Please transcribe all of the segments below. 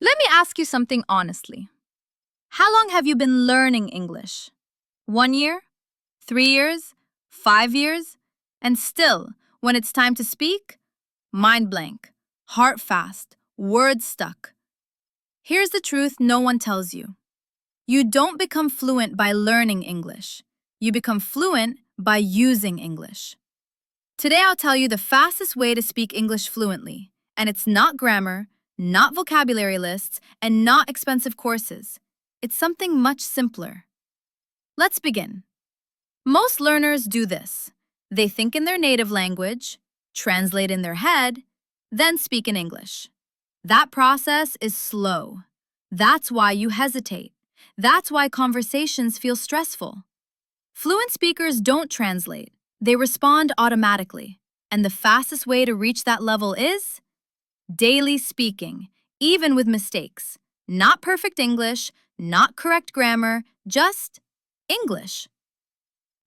Let me ask you something honestly. How long have you been learning English? 1 year? 3 years? 5 years? And still, when it's time to speak, mind blank, heart fast, words stuck. Here's the truth no one tells you. You don't become fluent by learning English. You become fluent by using English. Today I'll tell you the fastest way to speak English fluently, and it's not grammar, not vocabulary lists, and not expensive courses. It's something much simpler. Let's begin. Most learners do this. They think in their native language, translate in their head, then speak in English. That process is slow. That's why you hesitate. That's why conversations feel stressful. Fluent speakers don't translate. They respond automatically. And the fastest way to reach that level is daily speaking, even with mistakes. Not perfect English, not correct grammar, just English.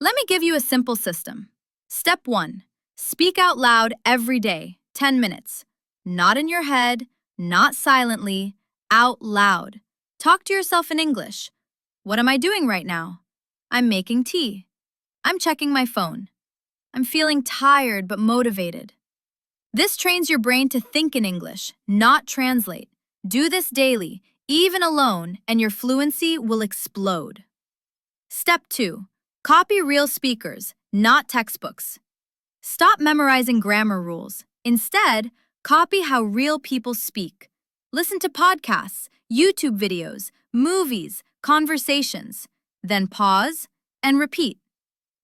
Let me give you a simple system. Step 1. Speak out loud every day, 10 minutes. Not in your head, not silently, out loud. Talk to yourself in English. What am I doing right now? I'm making tea. I'm checking my phone. I'm feeling tired but motivated. This trains your brain to think in English, not translate. Do this daily, even alone, and your fluency will explode. Step 2. Copy real speakers, not textbooks. Stop memorizing grammar rules. Instead, copy how real people speak. Listen to podcasts, YouTube videos, movies, conversations. Then pause and repeat.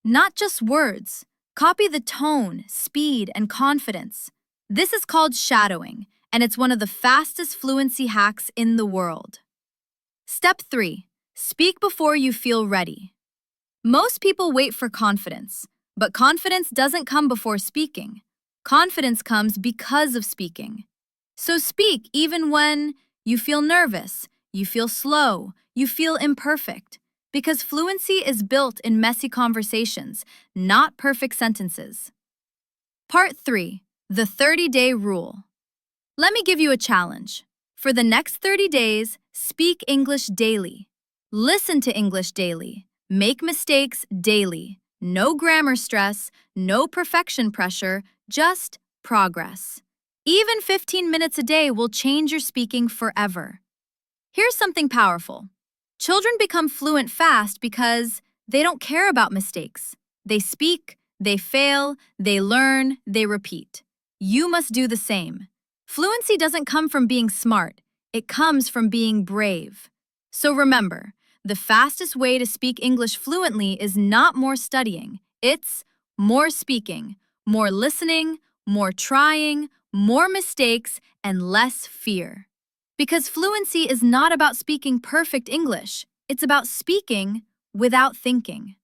Not just words. Copy the tone, speed, and confidence. This is called shadowing, and it's one of the fastest fluency hacks in the world. Step 3. Speak before you feel ready. Most people wait for confidence, but confidence doesn't come before speaking. Confidence comes because of speaking. So speak even when you feel nervous, you feel slow, you feel imperfect. Because fluency is built in messy conversations, not perfect sentences. Part 3. The 30-day rule. Let me give you a challenge. For the next 30 days, speak English daily. Listen to English daily. Make mistakes daily. No grammar stress, no perfection pressure, just progress. Even 15 minutes a day will change your speaking forever. Here's something powerful. Children become fluent fast because they don't care about mistakes. They speak, they fail, they learn, they repeat. You must do the same. Fluency doesn't come from being smart. It comes from being brave. So remember, the fastest way to speak English fluently is not more studying. It's more speaking, more listening, more trying, more mistakes, and less fear. Because fluency is not about speaking perfect English. It's about speaking without thinking.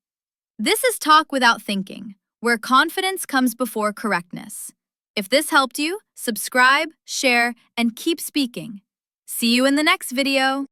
This is Talk Without Thinking, where confidence comes before correctness. If this helped you, subscribe, share, and keep speaking. See you in the next video.